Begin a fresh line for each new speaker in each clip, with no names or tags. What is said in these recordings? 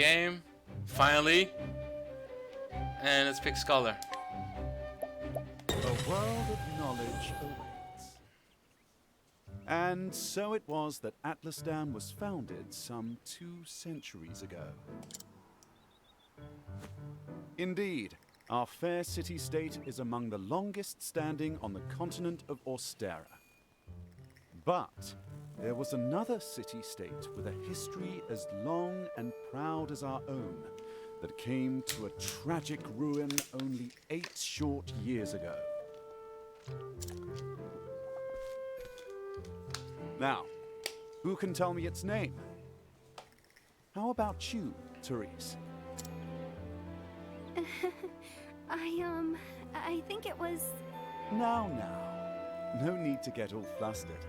game. Finally. And let's pick Scholar.
A world of knowledge awaits. And so it was that Atlasdan was founded some 2 centuries ago. Indeed, our fair city-state is among the longest standing on the continent of Austera. But there was another city-state with a history as long and proud as our own that came to a tragic ruin only 8 short years ago. Now, who can tell me its name? How about you, Thurs?
I think it was...
Now. No need to get all flustered.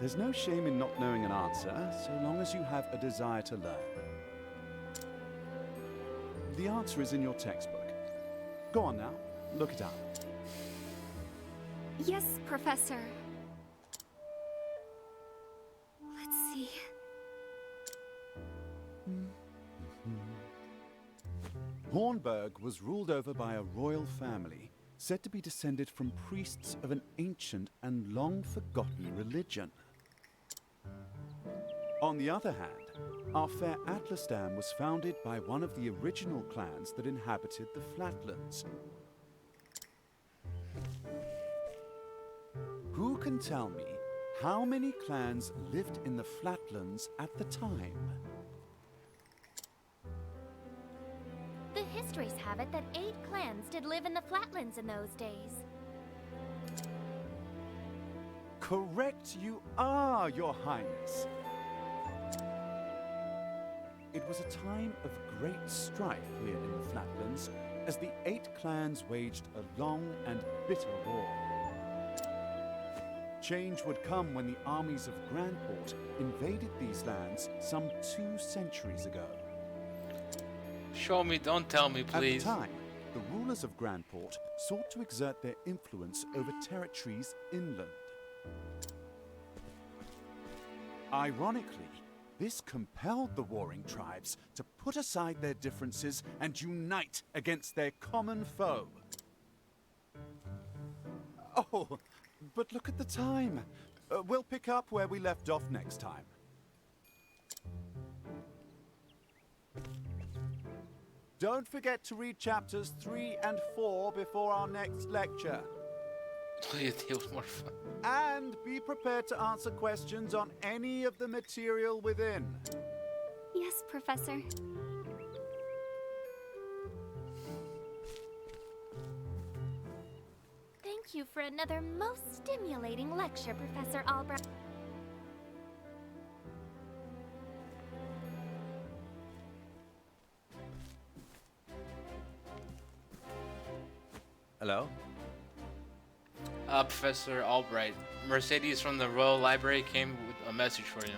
There's no shame in not knowing an answer, so long as you have a desire to learn. The answer is in your textbook. Go on now, look it up.
Yes, Professor. Let's see.
Hornburg was ruled over by a royal family, said to be descended from priests of an ancient and long-forgotten religion. On the other hand, our fair Atlasdan was founded by one of the original clans that inhabited the Flatlands. Who can tell me how many clans lived in the Flatlands at the time?
The histories have it that 8 clans did live in the Flatlands in those days.
Correct you are, Your Highness. It was a time of great strife here in the Flatlands as the 8 clans waged a long and bitter war. Change would come when the armies of Grandport invaded these lands some 2 centuries ago.
Show me, don't tell me, please.
At the time, the rulers of Grandport sought to exert their influence over territories inland. Ironically, this compelled the warring tribes to put aside their differences and unite against their common foe. Oh, but look at the time. We'll pick up where we left off next time. Don't forget to read chapters 3 and 4 before our next lecture.
It was more fun.
And be prepared to answer questions on any of the material within.
Yes, Professor.
Thank you for another most stimulating lecture, Professor Albright.
Hello?
Professor Albright. Mercedes from the Royal Library came with a message for you.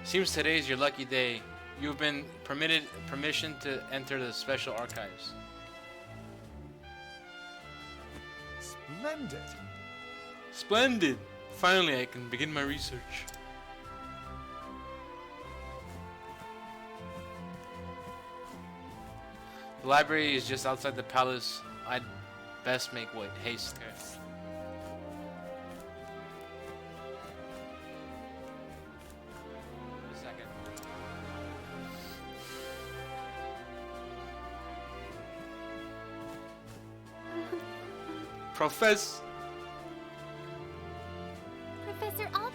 Seems today's your lucky day. You've been permission to enter the special archives.
Splendid!
Splendid! Finally, I can begin my research. The library is just outside the palace. I'd best make haste. Okay. A second. Professor
Albright.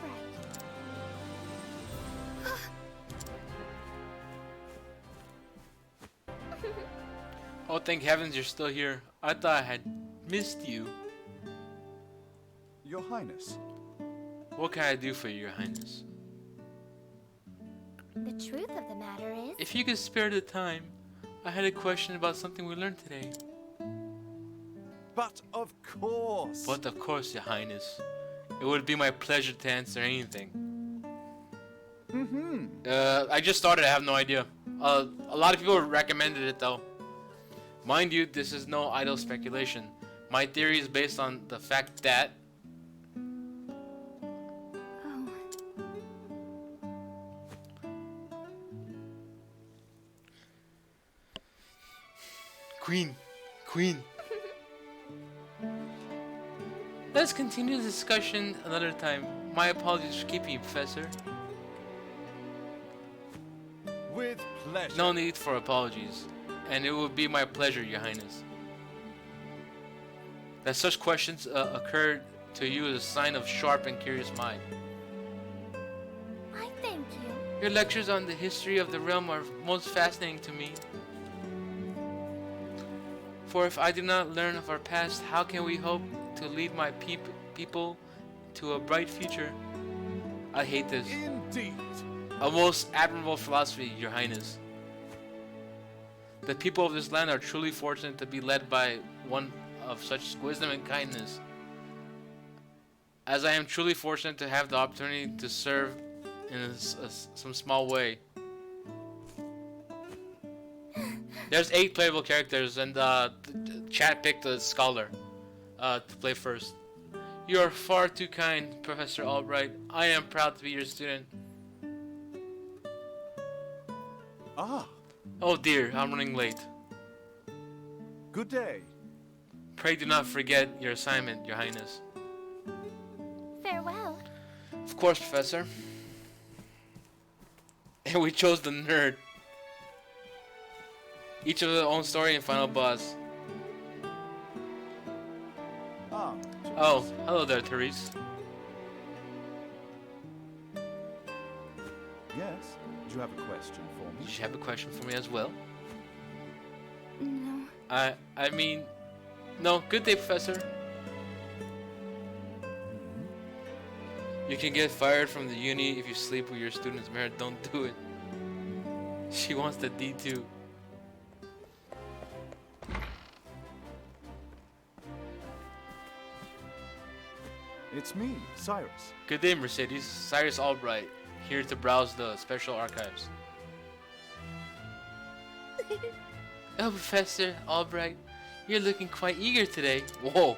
Oh, thank heavens you're still here. I thought I had missed you.
Your Highness.
What can I do for you, Your Highness?
The truth of the matter is...
If you could spare the time, I had a question about something we learned today.
But of course!
But of course, Your Highness. It would be my pleasure to answer anything. I just started, I have no idea. A lot of people recommended it though. Mind you, this is no idle speculation. My theory is based on the fact that... Queen. Let's continue the discussion another time. My apologies for keeping you, Professor.
With pleasure.
No need for apologies, and it will be my pleasure, Your Highness. That such questions occurred to you is a sign of sharp and curious mind.
I thank you.
Your lectures on the history of the realm are most fascinating to me. For if I do not learn of our past, how can we hope to lead my people to a bright future? I hate this.
Indeed.
A most admirable philosophy, Your Highness. The people of this land are truly fortunate to be led by one of such wisdom and kindness, as I am truly fortunate to have the opportunity to serve in some small way. There's 8 playable characters, and the chat picked a scholar to play first. You are far too kind, Professor Albright. I am proud to be your student.
Ah,
Oh dear, I'm running late.
good day.
Pray do not forget your assignment, Your Highness.
Farewell.
Of course, Professor. And we chose the nerd. Each of their own story and final boss.
Ah,
Oh, hello there, Thurs.
yes. Do you have a question for me?
Did you have a question for me as well?
No.
I mean, no. Good day, Professor. You can get fired from the uni if you sleep with your students. Merit, don't do it. She wants the D2.
It's me, Cyrus.
Good day, Mercedes. Cyrus Albright, here to browse the special archives. Oh, Professor Albright, you're looking quite eager today. Whoa.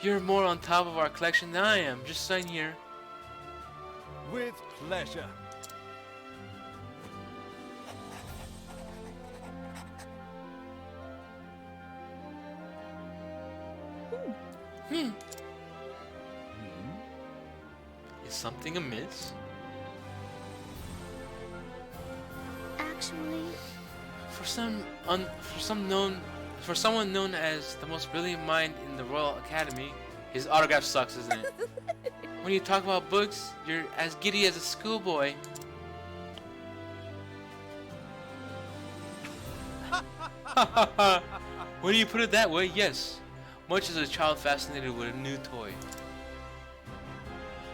You're more on top of our collection than I am. Just sign here.
With pleasure.
Is something amiss?
Actually,
For someone known as the most brilliant mind in the Royal Academy, his autograph sucks, isn't it? When you talk about books, you're as giddy as a schoolboy. When you put it that way, yes. Much as a child fascinated with a new toy.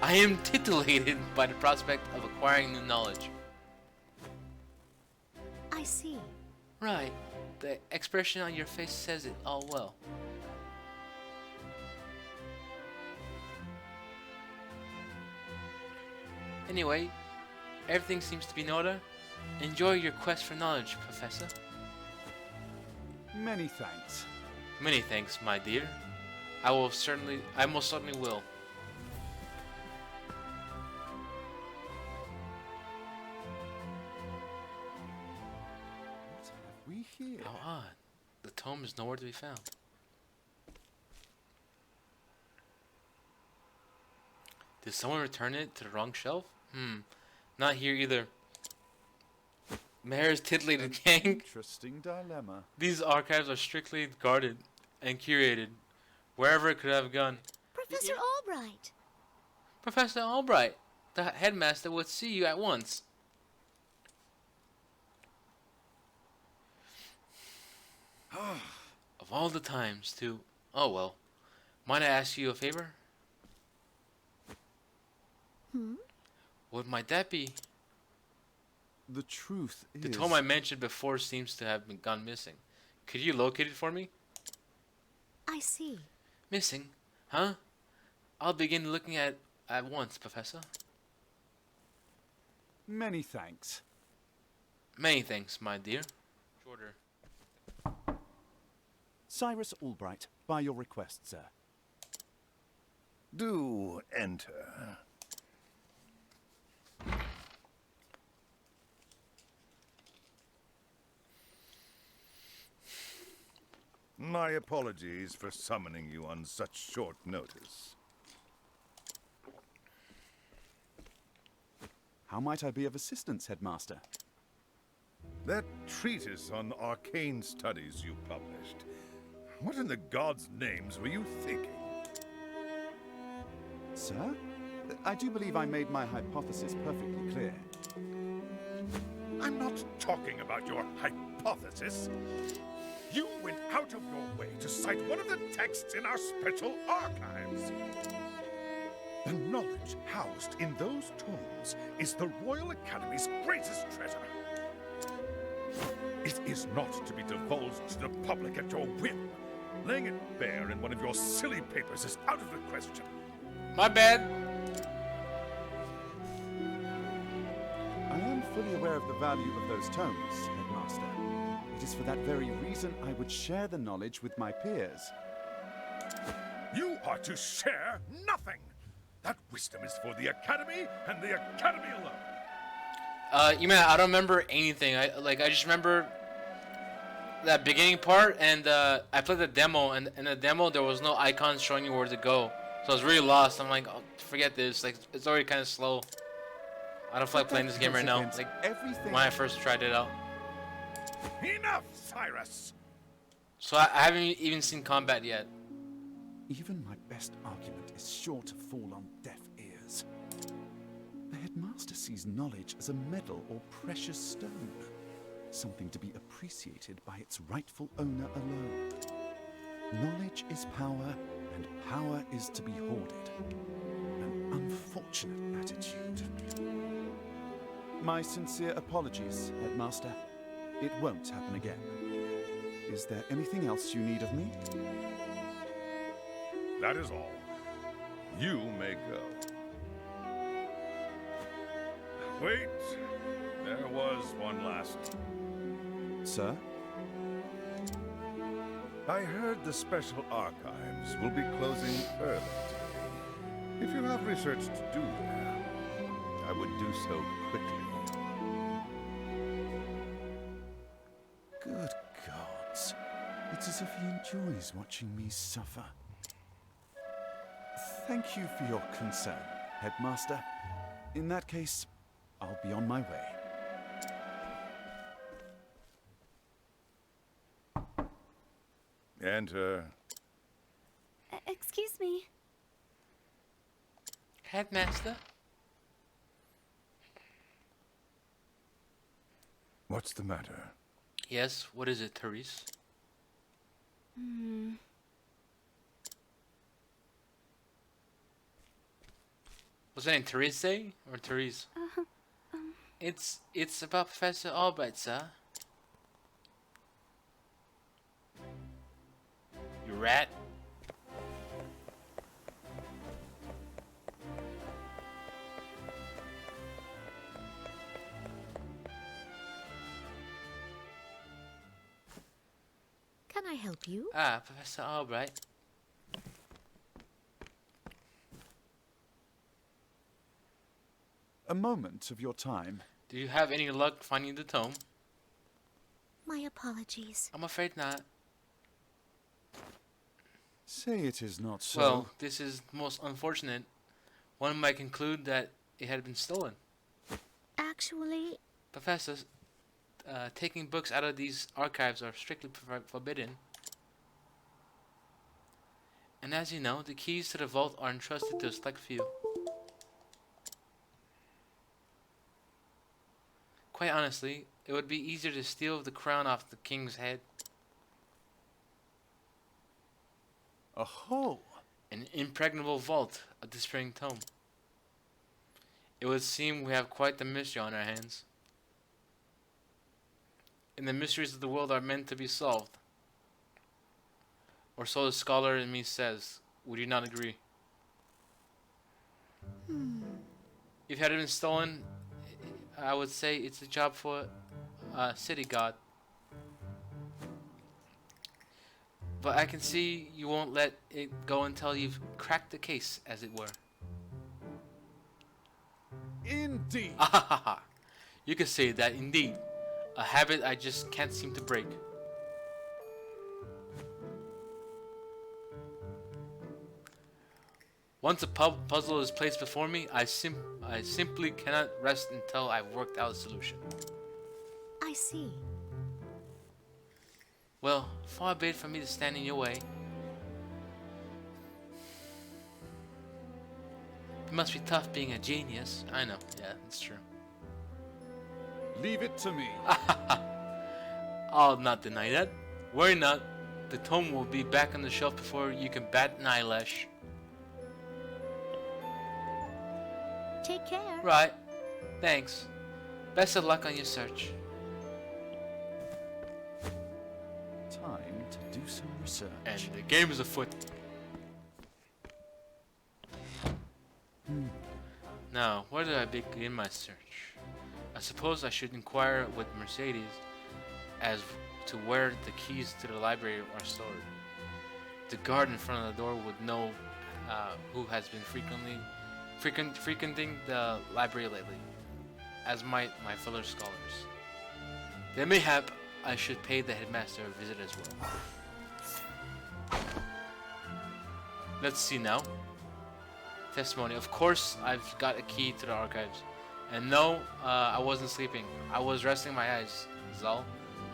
I am titillated by the prospect of acquiring new knowledge.
I see.
Right. The expression on your face says it all well. Anyway, everything seems to be in order. Enjoy your quest for knowledge, Professor.
Many thanks.
Many thanks, my dear. I most certainly will.
What have we here?
How odd. The tome is nowhere to be found. Did someone return it to the wrong shelf? Not here either. Mayor's titillated gang.
Interesting dilemma.
These archives are strictly guarded and curated. Wherever it could have gone.
Professor Albright.
Professor Albright, the headmaster would see you at once. Of all the times, too. Oh well. Might I ask you a favor? What might that be?
The truth is...
The tome I mentioned before seems to have gone missing. Could you locate it for me?
I see.
Missing? Huh? I'll begin looking at once, Professor.
Many thanks.
Many thanks, my dear. Shorter.
Cyrus Albright, by your request, sir.
Do enter. My apologies for summoning you on such short notice.
How might I be of assistance, Headmaster?
That treatise on arcane studies you published. What in the gods' names were you thinking?
Sir? I do believe I made my hypothesis perfectly clear.
I'm not talking about your hypothesis. You went out of your way to cite one of the texts in our special archives. The knowledge housed in those tomes is the Royal Academy's greatest treasure. It is not to be divulged to the public at your whim. Laying it bare in one of your silly papers is out of the question.
My bad.
I am fully aware of the value of those tomes, Headmaster. It is for that very reason I would share the knowledge with my peers.
You are to share nothing. That wisdom is for the Academy and the Academy alone.
You mean I don't remember anything. I just remember that beginning part, and I played the demo, and in the demo there was no icons showing you where to go. So I was really lost. I'm like, oh, forget this. Like, it's already kind of slow. I don't feel like playing this game right now. Like,
everything
when I first tried it out.
Enough, Cyrus!
So I haven't even seen combat yet.
Even my best argument is sure to fall on deaf ears. The Headmaster sees knowledge as a medal or precious stone, something to be appreciated by its rightful owner alone. Knowledge is power, and power is to be hoarded. An unfortunate attitude. My sincere apologies, Headmaster. It won't happen again. Is there anything else you need of me?
That is all. You may go. Wait, there was one last.
Sir?
I heard the special archives will be closing early today. If you have research to do there, I would do so quickly.
Good gods. It's as if he enjoys watching me suffer. Thank you for your concern, Headmaster. In that case, I'll be on my way.
Enter.
Excuse me.
Headmaster?
What's the matter?
Yes, what is it, Thurs? Was that name Thurs or Thurs? It's about Professor Albright, sir. You rat.
Can I help you?
Ah, Professor Albright.
A moment of your time.
Do you have any luck finding the tome?
My apologies.
I'm afraid not.
Say it is not so.
Well, this is most unfortunate. One might conclude that it had been stolen.
Actually,
Professor, taking books out of these archives are strictly forbidden. And as you know, the keys to the vault are entrusted to a select few. Quite honestly, it would be easier to steal the crown off the king's head.
Aho!
An impregnable vault of the Spring Tome. It would seem we have quite the mystery on our hands. And the mysteries of the world are meant to be solved. Or so the scholar in me says. Would you not agree? If it had been stolen, I would say it's a job for a city god. But I can see you won't let it go until you've cracked the case, as it were.
Indeed!
Ahahaha. You could say that indeed. A habit I just can't seem to break. Once a puzzle is placed before me, I simply cannot rest until I've worked out a solution.
I see.
Well, far be it from me to stand in your way. It must be tough being a genius. I know, yeah, it's true.
Leave it to me.
I'll not deny that. Worry not, the tome will be back on the shelf before you can bat an eyelash.
Take care.
Right. Thanks. Best of luck on your search.
Time to do some research.
And the game is afoot. Now, where do I begin my search? I suppose I should inquire with Mercedes as to where the keys to the library are stored. The guard in front of the door would know who has been frequenting the library lately, as might my fellow scholars. Then mayhap I should pay the headmaster a visit as well. Let's see now. Testimony. Of course, I've got a key to the archives. And no, I wasn't sleeping. I was resting my eyes, Zal.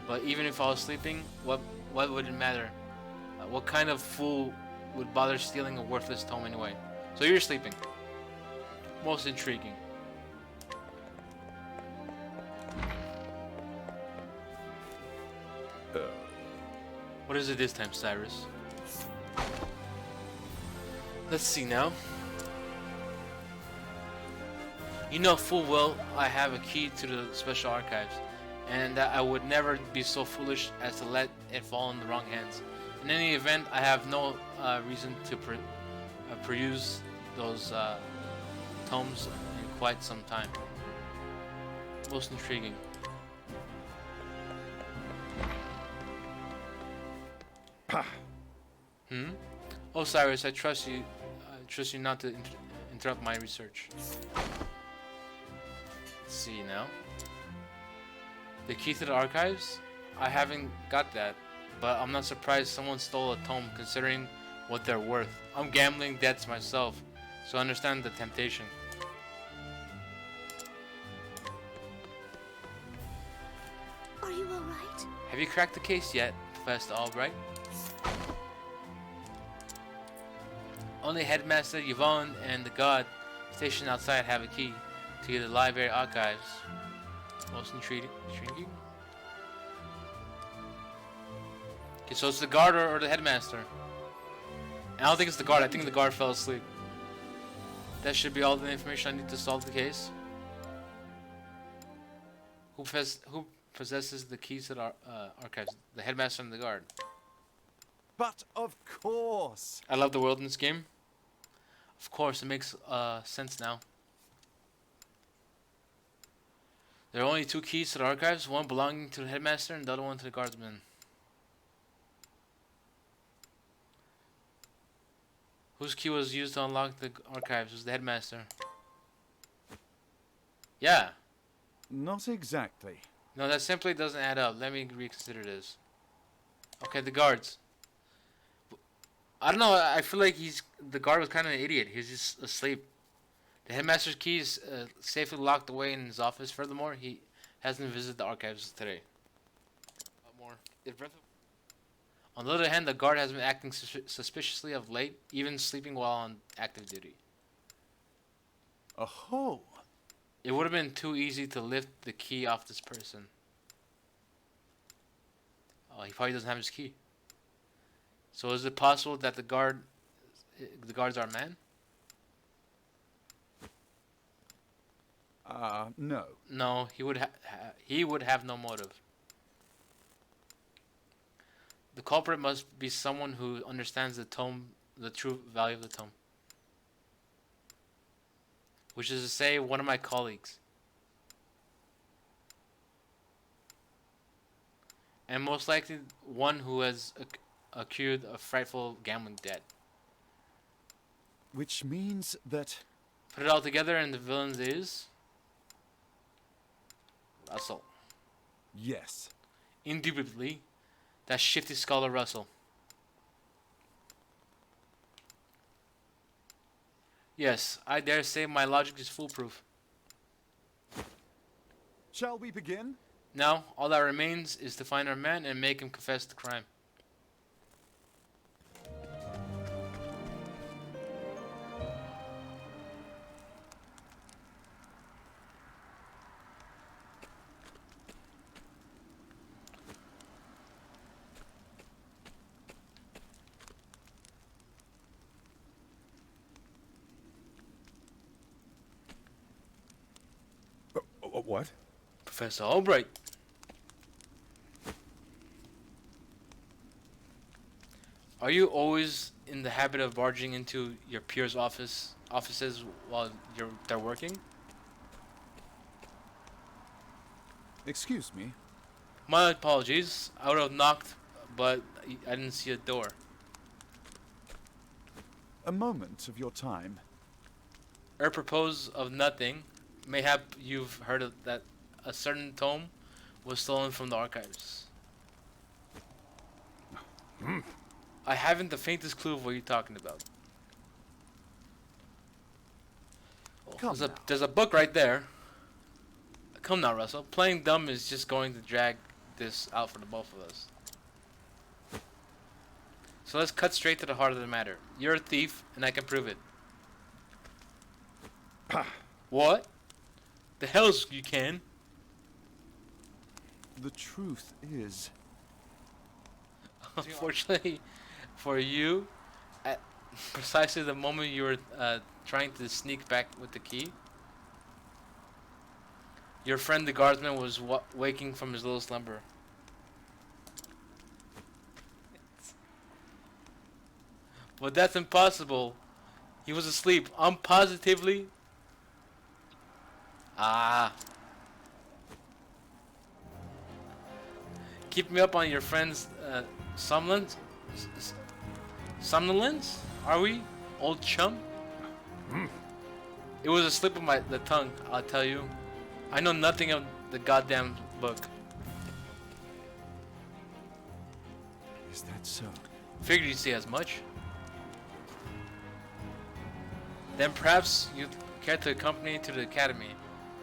But even if I was sleeping, what would it matter? What kind of fool would bother stealing a worthless tome anyway? So you're sleeping. Most intriguing. What is it this time, Cyrus? Let's see now. You know full well I have a key to the special archives, and that I would never be so foolish as to let it fall in the wrong hands. In any event, I have no reason to peruse those tomes in quite some time. Most intriguing.
Pah!
Oh, Cyrus, I trust you. I trust you not to interrupt my research. Let's see now. The key to the archives? I haven't got that, but I'm not surprised someone stole a tome considering what they're worth. I'm gambling debts myself, so I understand the temptation.
Are you alright?
Have you cracked the case yet, Professor Albright? Only Headmaster Yvonne and the guard stationed outside have a key to the library archives. Most intriguing. Okay, so it's the guard or the headmaster. I don't think it's the guard. I think the guard fell asleep. That should be all the information I need to solve the case. Who possesses the keys to the archives? The headmaster and the guard.
But of course.
I love the world in this game. Of course, it makes sense now. There are only two keys to the archives, one belonging to the headmaster and the other one to the guardsman. Whose key was used to unlock the archives? Was the headmaster? Yeah.
Not exactly.
No, that simply doesn't add up. Let me reconsider this. Okay, the guards. I don't know, I feel like the guard was kind of an idiot. He was just asleep. The headmaster's key is safely locked away in his office. Furthermore, he hasn't visited the archives today. On the other hand, the guard has been acting suspiciously of late, even sleeping while on active duty.
Oh.
It would have been too easy to lift the key off this person. Oh, he probably doesn't have his key. So is it possible that the guards are a man?
No.
No, he would have no motive. The culprit must be someone who understands the tome, the true value of the tome. Which is to say, one of my colleagues. And most likely, one who has accrued a frightful gambling debt.
Which means that...
Put it all together and the villain is... Russell.
Yes.
Indubitably, that shifty scholar Russell. Yes, I dare say my logic is foolproof.
Shall we begin?
Now, all that remains is to find our man and make him confess the crime.
What?
Professor Albright. Are you always in the habit of barging into your peers' offices while they're working?
Excuse me.
My apologies. I would have knocked, but I didn't see a door.
A moment of your time.
Propose of nothing. Mayhap you've heard of that a certain tome was stolen from the archives. I haven't the faintest clue of what you're talking about.
Come now.
There's a book right there. Come now, Russell. Playing dumb is just going to drag this out for the both of us. So let's cut straight to the heart of the matter. You're a thief, and I can prove it. What? The hell's you can?
The truth is,
Unfortunately for you, at precisely the moment you were trying to sneak back with the key, your friend the guardsman was waking from his little slumber. But that's impossible. He was asleep. I'm positively... Keep me up on your friend's somnolence? Somnolence? Are we? Old chum? It was a slip of the tongue, I'll tell you. I know nothing of the goddamn book.
is that so?
Figured you'd say as much. Then perhaps you'd care to accompany to the academy.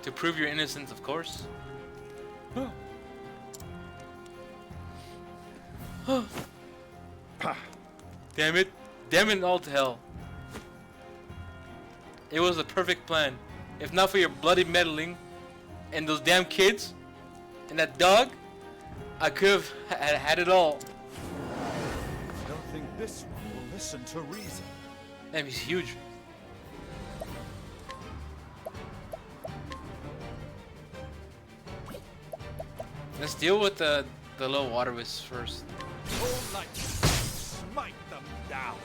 To prove your innocence, of course. Damn it. Damn it all to hell. It was a perfect plan. If not for your bloody meddling and those damn kids and that dog, I could have had it all.
I don't think this one will listen to reason.
Damn, he's huge. Let's deal with the little water wisps first.
Whole light, smite them down.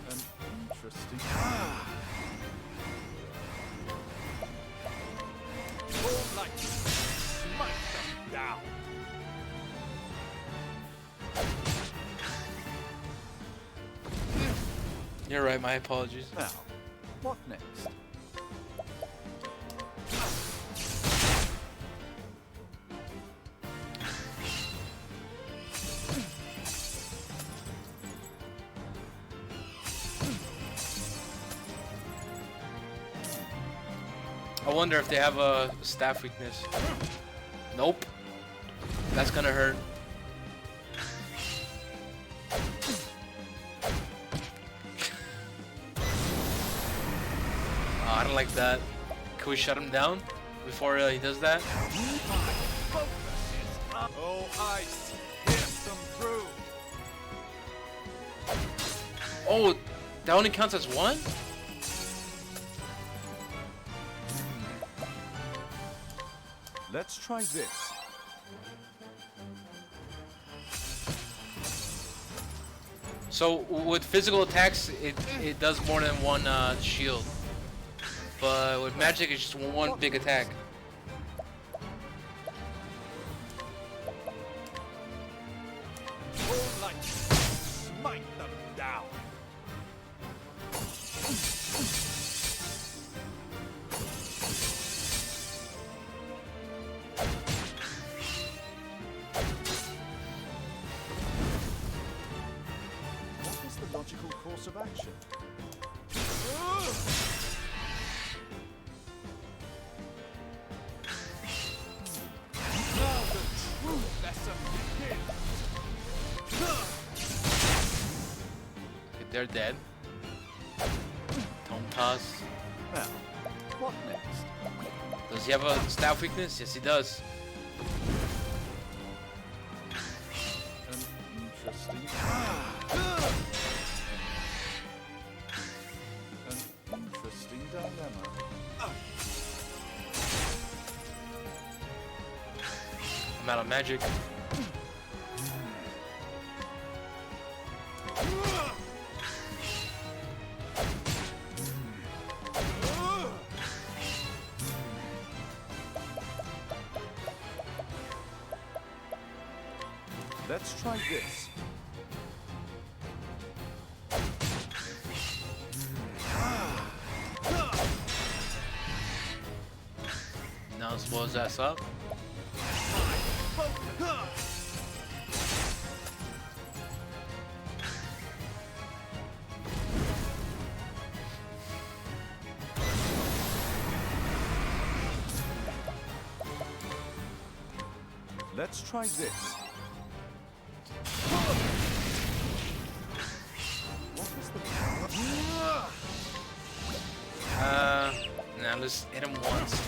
An interesting.
Whole light, smite them down.
You're right, my apologies.
Now, what next?
I wonder if they have a staff weakness. Nope. That's gonna hurt. I don't like that. Can we shut him down before he does that?
Oh, ice, pierce them through.
Oh, that only counts as one?
Let's try this.
So with physical attacks, it does more than one shield. But with magic, it's just one big attack.
Whole light, smite them down.
course of action. Now the true lesson begins.
Okay, they're dead. Tome toss.
Now, what next?
Does he have a staff weakness? Yes, he does.
An interesting. An interesting dilemma.
I'm out of magic.
Let's try this.
Now let's blow his ass up.
Let's try this. What is the
Now let's hit him once.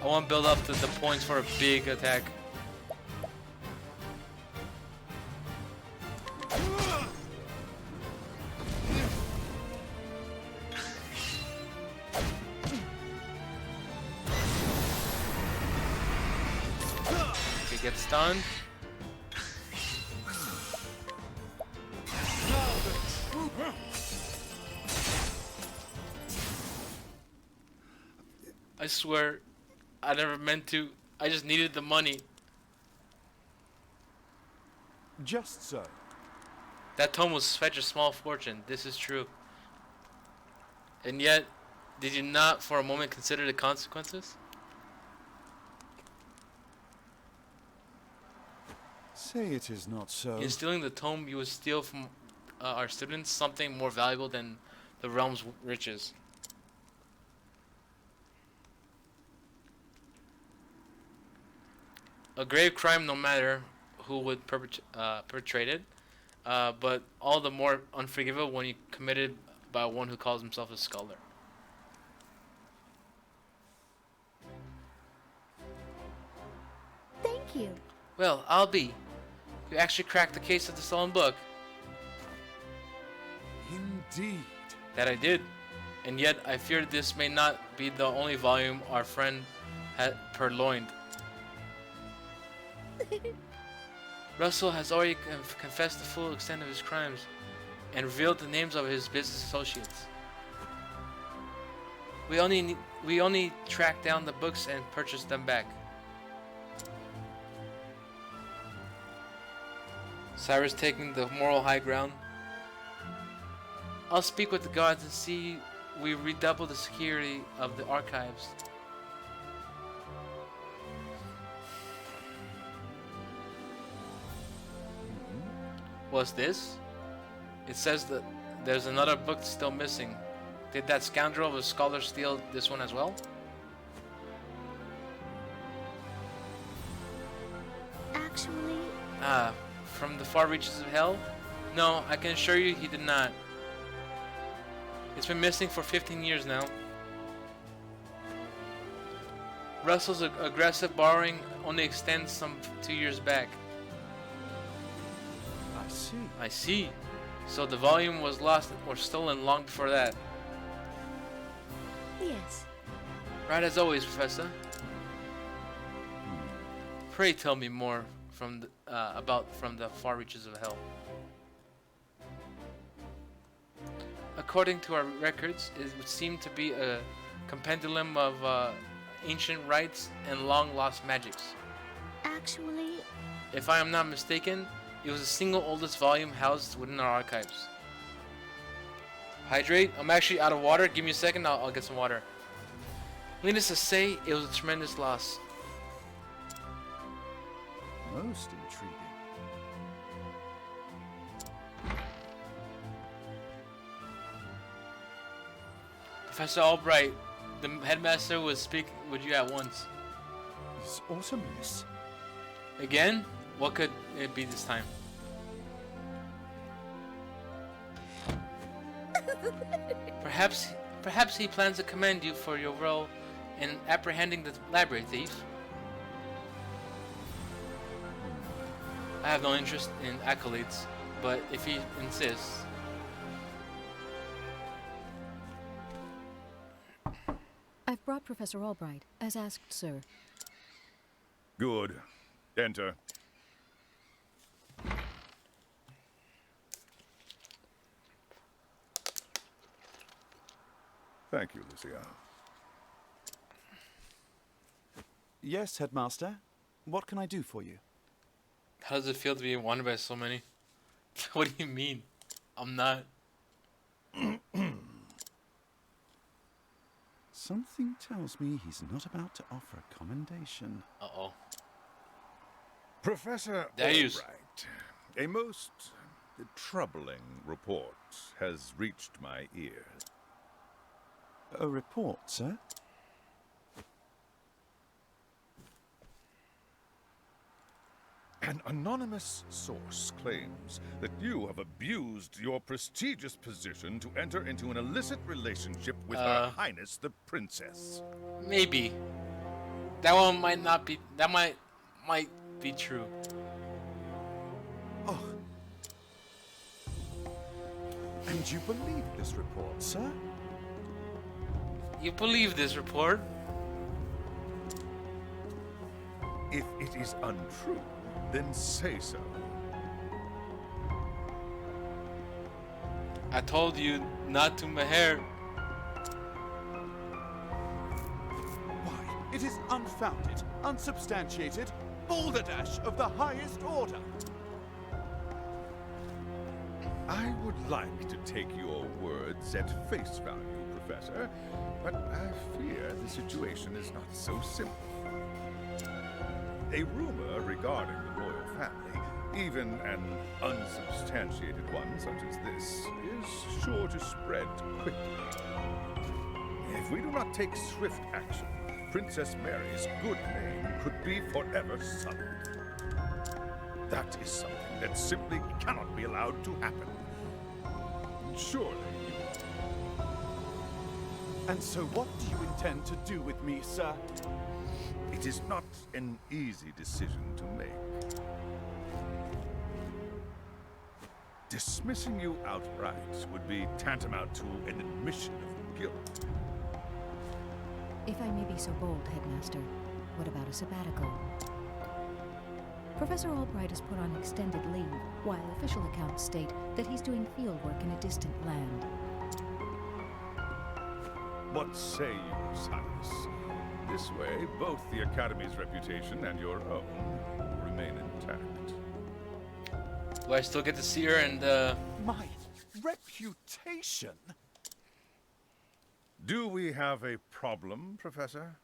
I want to build up the points for a big attack. Okay, get stunned. I swear, I never meant to. I just needed the money.
Just so.
That tome was such a small fortune. This is true. And yet, did you not for a moment consider the consequences?
Say it is not so.
In stealing the tome, you would steal from our students something more valuable than the realm's riches. A grave crime, no matter who would perpetrate it, but all the more unforgivable when you committed by one who calls himself a scholar.
Thank you.
Well, I'll be. You actually cracked the case of the stolen book.
Indeed.
That I did. And yet, I fear this may not be the only volume our friend had purloined. Russell has already confessed the full extent of his crimes and revealed the names of his business associates. We only tracked down the books and purchased them back. Cyrus taking the moral high ground. I'll speak with the guards and see we redouble the security of the archives. What's this? It says that there's another book still missing. Did that scoundrel of a scholar steal this one as well?
Actually,
From the far reaches of hell? No, I can assure you he did not. It's been missing for 15 years now. Russell's aggressive borrowing only extends some 2 years back.
I see.
I see. So the volume was lost or stolen long before that.
yes.
Right as always, Professor. Pray tell me more from the far reaches of hell. According to our records, it would seem to be a compendium of ancient rites and long-lost magics.
Actually,
If I am not mistaken, it was the single oldest volume housed within our archives. Hydrate? I'm actually out of water. Give me a second, I'll get some water. Needless to say, it was a tremendous loss.
Most intriguing.
Professor Albright, the headmaster will speak with you at once.
Is autumn miss?
Again? What could it be this time? Perhaps he plans to commend you for your role in apprehending the library thief. I have no interest in accolades, but if he insists.
I've brought Professor Albright, as asked, sir.
Good. Enter. Thank you, Lucia.
Yes, Headmaster. What can I do for you?
How does it feel to be wanted by so many? What do you mean? I'm not.
Something tells me he's not about to offer a commendation.
Uh-oh.
Professor
Darius.
Albright, a most troubling report has reached my ears.
A report, sir?
An anonymous source claims that you have abused your prestigious position to enter into an illicit relationship with Her Highness the Princess.
Maybe. That one might not be. That might be true.
Oh. And you believe this report, sir?
You believe this report?
If it is untrue, then say so.
I told you not to meher.
Why, it is unfounded, unsubstantiated, balderdash of the highest order.
I would like to take your words at face value, Professor, but I fear the situation is not so simple. A rumor regarding the royal family, even an unsubstantiated one such as this, is sure to spread quickly. If we do not take swift action, Princess Mary's good name could be forever sullied. That is something that simply cannot be allowed to happen. Surely you...
And so what do you intend to do with me, sir?
It is not an easy decision to make. Dismissing you outright would be tantamount to an admission of guilt.
If I may be so bold, Headmaster, what about a sabbatical? Professor Albright is put on extended leave, while official accounts state that he's doing fieldwork in a distant land.
What say you, Cyrus? This way, both the Academy's reputation and your own will remain intact.
Do I still get to see her and
My reputation?
Do we have a problem, Professor?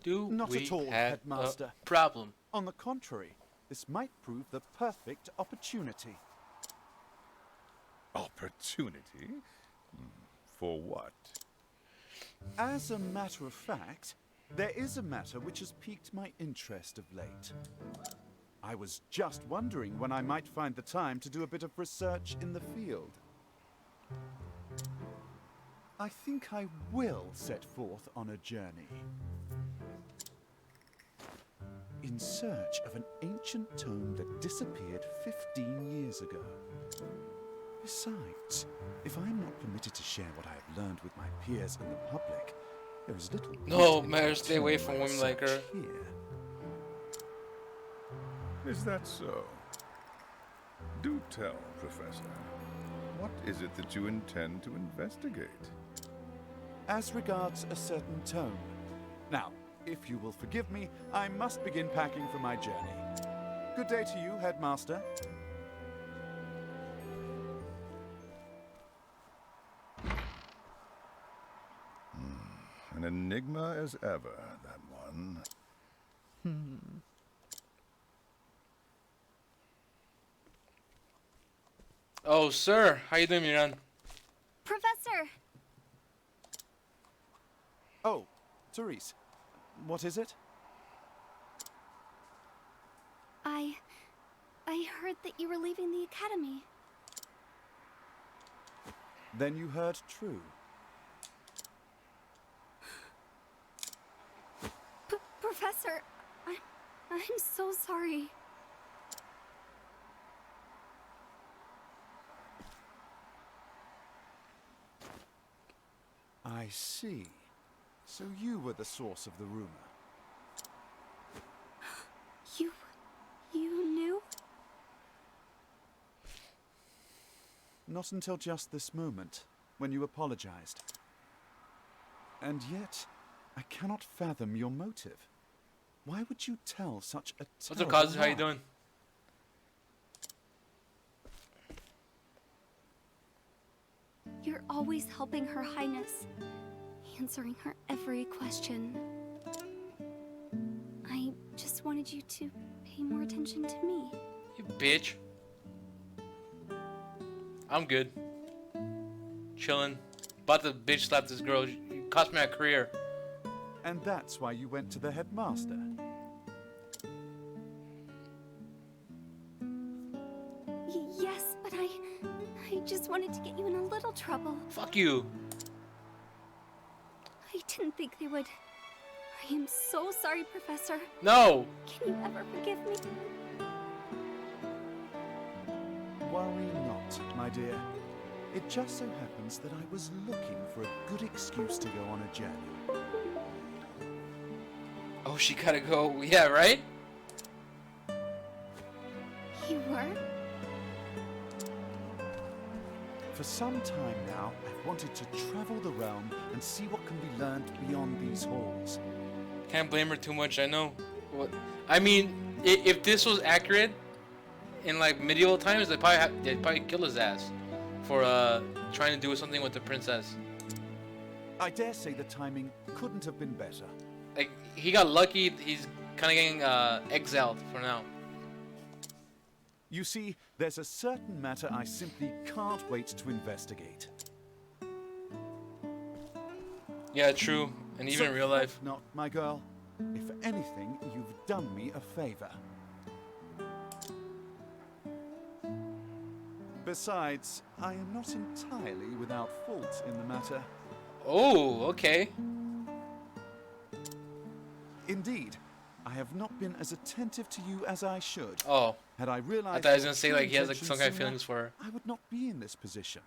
do
Not
we
at all,
have
Headmaster.
a problem?
On the contrary, this might prove the perfect opportunity.
Opportunity? For what?
As a matter of fact, there is a matter which has piqued my interest of late. I was just wondering when I might find the time to do a bit of research in the field. I think I will set forth on a journey. In search of an ancient tome that disappeared 15 years ago. Besides, if I am not permitted to share what I have learned with my peers and the public, there is little point
No,
in
Mayor, stay away
continuing
from
my
women like her.
search here.
Is that so? Do tell, Professor. What is it that you intend to investigate?
As regards a certain tome. Now, if you will forgive me, I must begin packing for my journey. Good day to you, Headmaster.
An enigma as ever, that one.
Oh, sir. How you doing, Miran?
Professor!
Oh, Therese. What is it?
I heard that you were leaving the academy.
Then you heard true.
Professor, I'm so sorry.
I see. So you were the source of the rumor.
You knew?
Not until just this moment, when you apologized. And yet, I cannot fathom your motive. Why would you tell such a
What's up,
terrible
Kazu? How you
lie?
doing?
You're always helping Her Highness, answering her every question. I just wanted you to pay more attention to me.
You bitch. I'm good. Chilling. About to bitch slap this girl. You cost me my career.
And that's why you went to the headmaster.
Yes, but I just wanted to get you in a little trouble.
Fuck you.
I didn't think they would. I am so sorry, Professor.
No.
Can you ever forgive me?
Worry not, my dear. It just so happens that I was looking for a good excuse to go on a journey.
Oh, she gotta go. Yeah, right?
You were?
For some time now, I've wanted to travel the realm and see what can be learned beyond these halls.
Can't blame her too much. I know. What? I mean, if this was accurate in like medieval times, they'd probably kill his ass for trying to do something with the princess.
I dare say the timing couldn't have been better.
Like he got lucky. He's kind of getting exiled for now.
You see, there's a certain matter I simply can't wait to investigate.
Yeah, true. And even in real life.
Not, my girl. If anything, you've done me a favor. Besides, I am not entirely without fault in the matter.
Oh, okay.
Indeed, I have not been as attentive to you as I should.
Oh,
Had I realized
I thought he was
your
gonna say
true
like he has like
intentions
some kind of
sooner,
feelings for her.
I would not be in this position.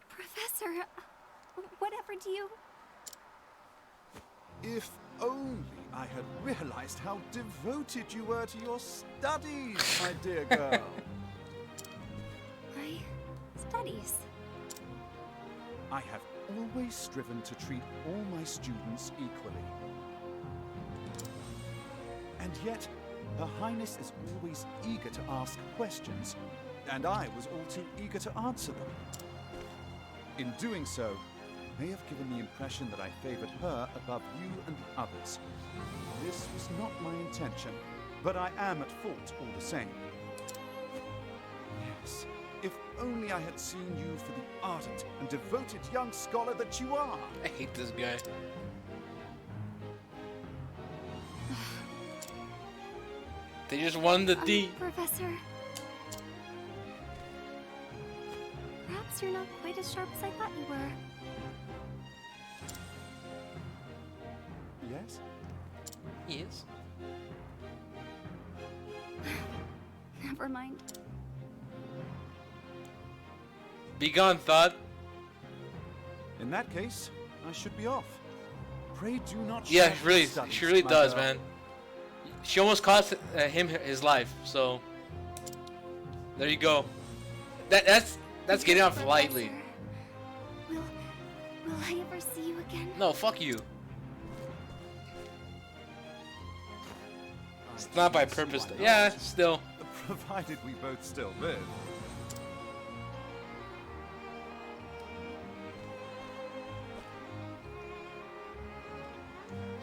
Professor, whatever do you...
If only I had realized how devoted you were to your studies, my dear girl.
My studies.
I have always striven to treat all my students equally. And yet, Her Highness is always eager to ask questions, and I was all too eager to answer them. In doing so, I may have given the impression that I favored her above you and the others. This was not my intention, but I am at fault all the same. Yes, if only I had seen you for the ardent and devoted young scholar that you are.
I hate this guy. They just won the D.
Professor. Perhaps you're not quite as sharp as I thought you were.
Yes?
Yes.
Never mind.
Be gone, thought.
In that case, I should be off. Pray do not.
Yeah,
shout
really,
studies,
she really
my
does,
girl.
man. She almost cost him his life, so there you go. That's getting off lightly.
Professor, Will I ever see you again?
No, fuck you. It's not by purpose.
why not.
Yeah, still.
Provided we both still live.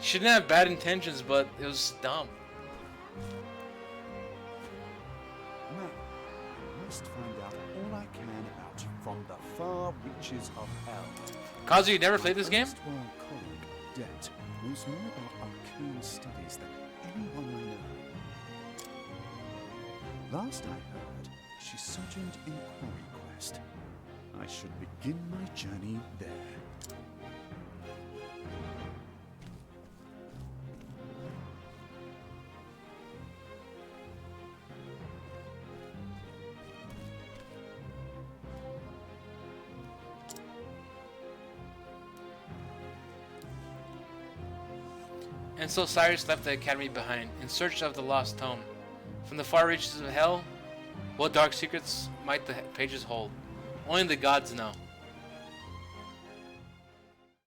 She didn't have bad intentions, but it was dumb.
riches of hell.
Kazu, you never played this game?
Erstwhile colleague, Det, knows more about arcane studies than anyone I know. Last I heard, she sojourned in Quarry Quest. I should begin my journey there.
And so Cyrus left the academy behind, in search of the lost tome. From the far reaches of hell, what dark secrets might the pages hold? Only the gods know.